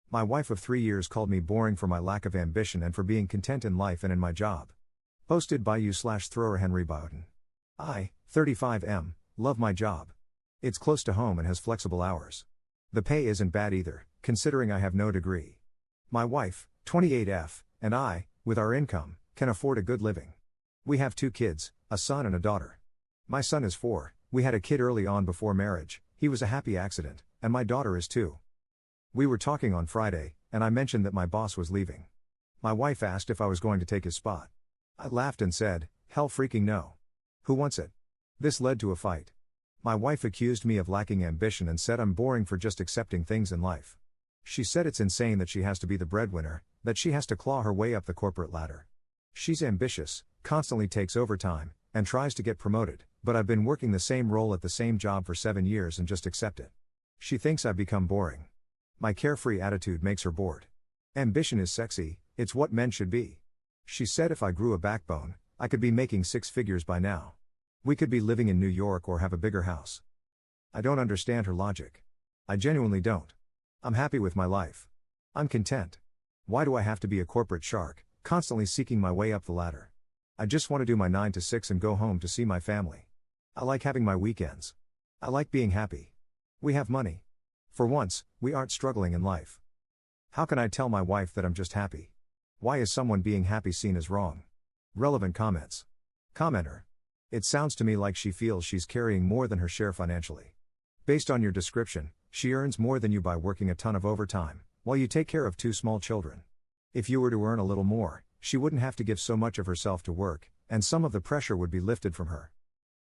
My wife of 3 years called me boring for my lack of ambition and for being content in life and in my job. Posted by you/thrower Henry Bowden. I, 35M, love my job. It's close to home and has flexible hours. The pay isn't bad either, considering I have no degree. My wife, 28F, and I, with our income, can afford a good living. We have 2 kids, a son and a daughter. My son is 4, we had a kid early on before marriage, he was a happy accident, and my daughter is 2. We were talking on Friday, and I mentioned that my boss was leaving. My wife asked if I was going to take his spot. I laughed and said, hell freaking no. Who wants it? This led to a fight. My wife accused me of lacking ambition and said I'm boring for just accepting things in life. She said it's insane that she has to be the breadwinner, that she has to claw her way up the corporate ladder. She's ambitious, constantly takes overtime, and tries to get promoted, but I've been working the same role at the same job for 7 years and just accept it. She thinks I've become boring. My carefree attitude makes her bored. Ambition is sexy, it's what men should be. She said if I grew a backbone, I could be making 6 figures by now. We could be living in New York or have a bigger house. I don't understand her logic. I genuinely don't. I'm happy with my life. I'm content. Why do I have to be a corporate shark, constantly seeking my way up the ladder? I just want to do my 9 to 6 and go home to see my family. I like having my weekends. I like being happy. We have money. For once, we aren't struggling in life. How can I tell my wife that I'm just happy? Why is someone being happy seen as wrong? Relevant comments. Commenter. It sounds to me like she feels she's carrying more than her share financially. Based on your description, she earns more than you by working a ton of overtime, while you take care of 2 small children. If you were to earn a little more, she wouldn't have to give so much of herself to work, and some of the pressure would be lifted from her.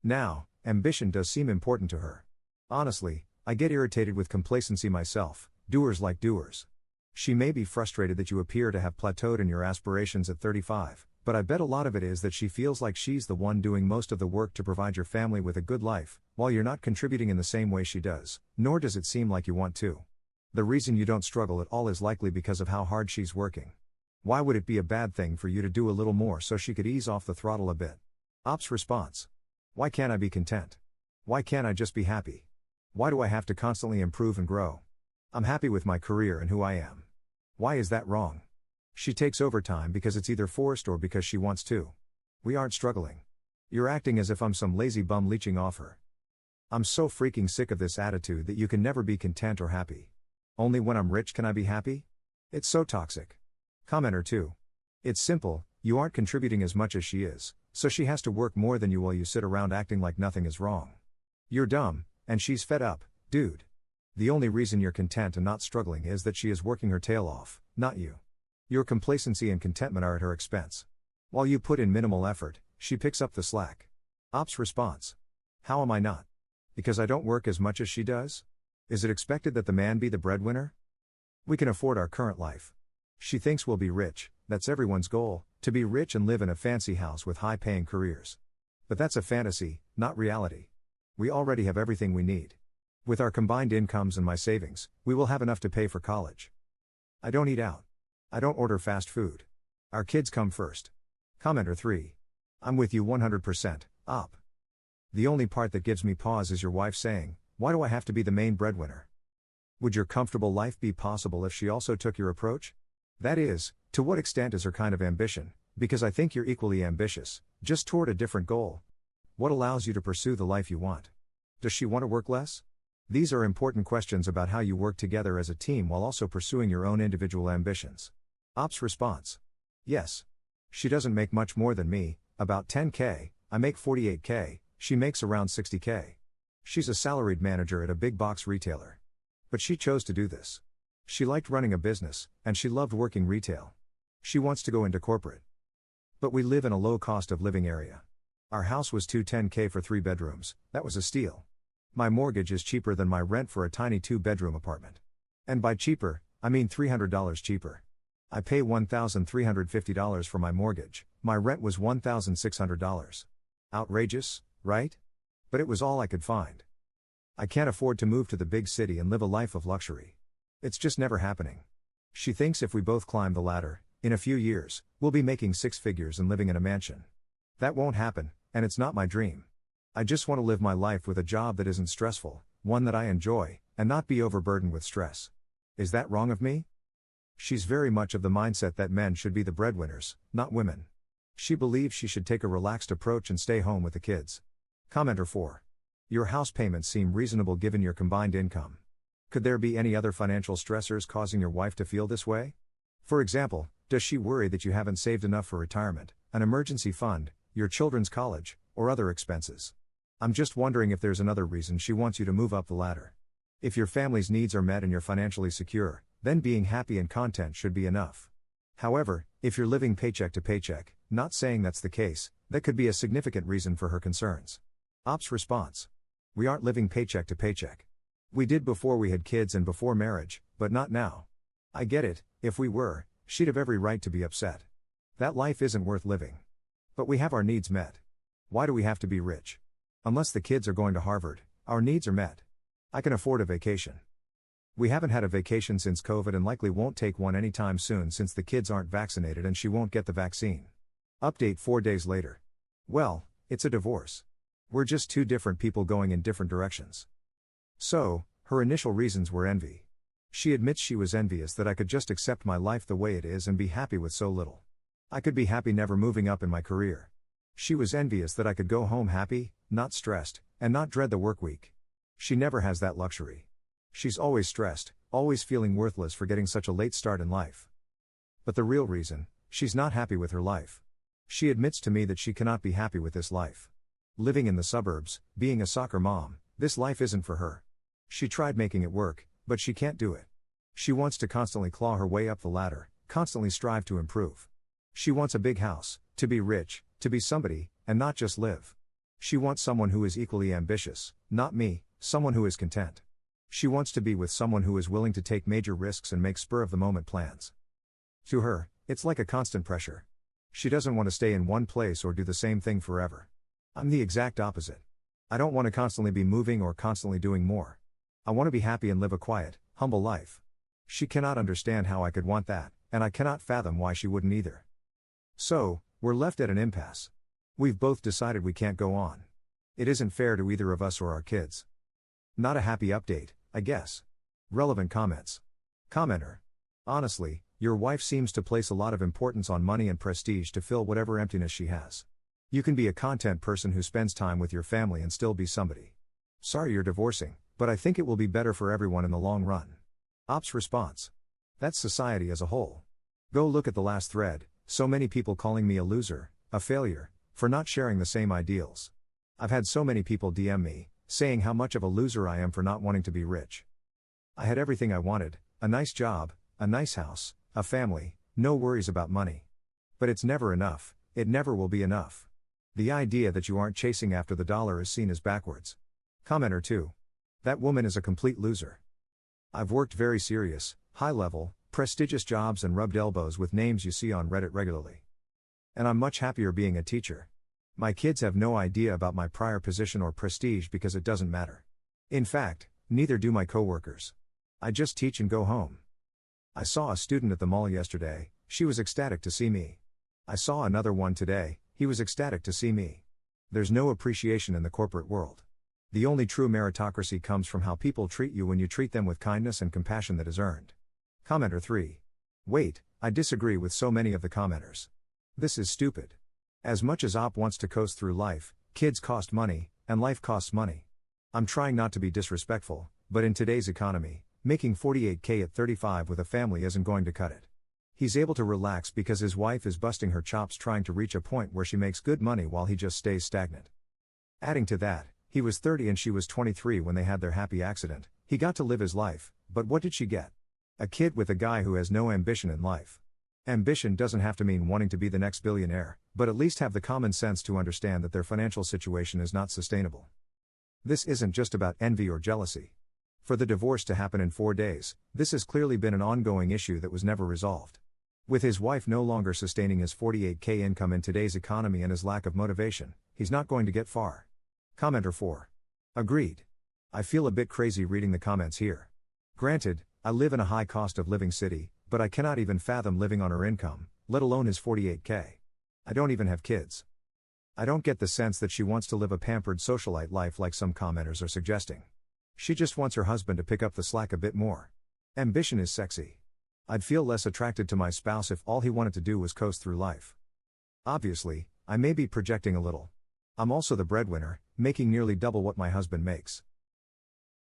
Now, ambition does seem important to her. Honestly, I get irritated with complacency myself, doers like doers. She may be frustrated that you appear to have plateaued in your aspirations at 35, but I bet a lot of it is that she feels like she's the one doing most of the work to provide your family with a good life, while you're not contributing in the same way she does, nor does it seem like you want to. The reason you don't struggle at all is likely because of how hard she's working. Why would it be a bad thing for you to do a little more so she could ease off the throttle a bit? Ops response. Why can't I be content? Why can't I just be happy? Why do I have to constantly improve and grow? I'm happy with my career and who I am. Why is that wrong? She takes overtime because it's either forced or because she wants to. We aren't struggling. You're acting as if I'm some lazy bum leeching off her. I'm so freaking sick of this attitude that you can never be content or happy. Only when I'm rich can I be happy? It's so toxic. Commenter 2. It's simple, you aren't contributing as much as she is, so she has to work more than you while you sit around acting like nothing is wrong. You're dumb, and she's fed up, dude. The only reason you're content and not struggling is that she is working her tail off, not you. Your complacency and contentment are at her expense. While you put in minimal effort, she picks up the slack. Ops response. How am I not? Because I don't work as much as she does? Is it expected that the man be the breadwinner? We can afford our current life. She thinks we'll be rich, that's everyone's goal, to be rich and live in a fancy house with high-paying careers. But that's a fantasy, not reality. We already have everything we need. With our combined incomes and my savings, we will have enough to pay for college. I don't eat out. I don't order fast food. Our kids come first. Commenter 3. I'm with you 100%, op. The only part that gives me pause is your wife saying, why do I have to be the main breadwinner? Would your comfortable life be possible if she also took your approach? That is, to what extent is her kind of ambition, because I think you're equally ambitious, just toward a different goal. What allows you to pursue the life you want? Does she want to work less? These are important questions about how you work together as a team while also pursuing your own individual ambitions. Ops response. Yes. She doesn't make much more than me, about 10K, I make 48K, she makes around 60K. She's a salaried manager at a big box retailer. But she chose to do this. She liked running a business, and she loved working retail. She wants to go into corporate. But we live in a low cost of living area. Our house was $210K for 3 bedrooms, that was a steal. My mortgage is cheaper than my rent for a tiny 2-bedroom apartment. And by cheaper, I mean $300 cheaper. I pay $1,350 for my mortgage, my rent was $1,600. Outrageous, right? But it was all I could find. I can't afford to move to the big city and live a life of luxury. It's just never happening. She thinks if we both climb the ladder, in a few years, we'll be making 6 figures and living in a mansion. That won't happen, and it's not my dream. I just want to live my life with a job that isn't stressful, one that I enjoy, and not be overburdened with stress. Is that wrong of me? She's very much of the mindset that men should be the breadwinners, not women. She believes she should take a relaxed approach and stay home with the kids. Commenter 4. Your house payments seem reasonable given your combined income. Could there be any other financial stressors causing your wife to feel this way? For example, does she worry that you haven't saved enough for retirement, an emergency fund, your children's college, or other expenses? I'm just wondering if there's another reason she wants you to move up the ladder. If your family's needs are met and you're financially secure, then being happy and content should be enough. However, if you're living paycheck to paycheck, not saying that's the case, that could be a significant reason for her concerns. Ops response. We aren't living paycheck to paycheck. We did before we had kids and before marriage, but not now. I get it, if we were, she'd have every right to be upset. That life isn't worth living. But we have our needs met. Why do we have to be rich? Unless the kids are going to Harvard, our needs are met. I can afford a vacation. We haven't had a vacation since COVID and likely won't take one anytime soon since the kids aren't vaccinated and she won't get the vaccine. Update 4 days later. Well, it's a divorce. We're just two different people going in different directions. So, her initial reasons were envy. She admits she was envious that I could just accept my life the way it is and be happy with so little. I could be happy never moving up in my career. She was envious that I could go home happy, not stressed, and not dread the work week. She never has that luxury. She's always stressed, always feeling worthless for getting such a late start in life. But the real reason, she's not happy with her life. She admits to me that she cannot be happy with this life. Living in the suburbs, being a soccer mom, this life isn't for her. She tried making it work, but she can't do it. She wants to constantly claw her way up the ladder, constantly strive to improve. She wants a big house, to be rich, to be somebody, and not just live. She wants someone who is equally ambitious, not me, someone who is content. She wants to be with someone who is willing to take major risks and make spur-of-the-moment plans. To her, it's like a constant pressure. She doesn't want to stay in one place or do the same thing forever. I'm the exact opposite. I don't want to constantly be moving or constantly doing more. I want to be happy and live a quiet, humble life. She cannot understand how I could want that, and I cannot fathom why she wouldn't either. So, we're left at an impasse. We've both decided we can't go on. It isn't fair to either of us or our kids. Not a happy update, I guess. Relevant comments. Commenter. Honestly, your wife seems to place a lot of importance on money and prestige to fill whatever emptiness she has. You can be a content person who spends time with your family and still be somebody. Sorry you're divorcing, but I think it will be better for everyone in the long run. Ops response. That's society as a whole. Go look at the last thread, so many people calling me a loser, a failure, for not sharing the same ideals. I've had so many people DM me, saying how much of a loser I am for not wanting to be rich. I had everything I wanted, a nice job, a nice house, a family, no worries about money. But it's never enough, it never will be enough. The idea that you aren't chasing after the dollar is seen as backwards. Commenter 2. That woman is a complete loser. I've worked very serious, high-level, prestigious jobs and rubbed elbows with names you see on Reddit regularly. And I'm much happier being a teacher. My kids have no idea about my prior position or prestige because it doesn't matter. In fact, neither do my coworkers. I just teach and go home. I saw a student at the mall yesterday, she was ecstatic to see me. I saw another one today, he was ecstatic to see me. There's no appreciation in the corporate world. The only true meritocracy comes from how people treat you when you treat them with kindness and compassion that is earned. Commenter 3. Wait, I disagree with so many of the commenters. This is stupid. As much as Op wants to coast through life, kids cost money, and life costs money. I'm trying not to be disrespectful, but in today's economy, making $48K at 35 with a family isn't going to cut it. He's able to relax because his wife is busting her chops trying to reach a point where she makes good money while he just stays stagnant. Adding to that, he was 30 and she was 23 when they had their happy accident. He got to live his life, but what did she get? A kid with a guy who has no ambition in life. Ambition doesn't have to mean wanting to be the next billionaire, but at least have the common sense to understand that their financial situation is not sustainable. This isn't just about envy or jealousy. For the divorce to happen in 4 days, this has clearly been an ongoing issue that was never resolved. With his wife no longer sustaining his $48K income in today's economy and his lack of motivation, he's not going to get far. Commenter 4. Agreed. I feel a bit crazy reading the comments here. Granted, I live in a high cost of living city, but I cannot even fathom living on her income, let alone his $48K. I don't even have kids. I don't get the sense that she wants to live a pampered socialite life like some commenters are suggesting. She just wants her husband to pick up the slack a bit more. Ambition is sexy. I'd feel less attracted to my spouse if all he wanted to do was coast through life. Obviously, I may be projecting a little. I'm also the breadwinner, making nearly double what my husband makes.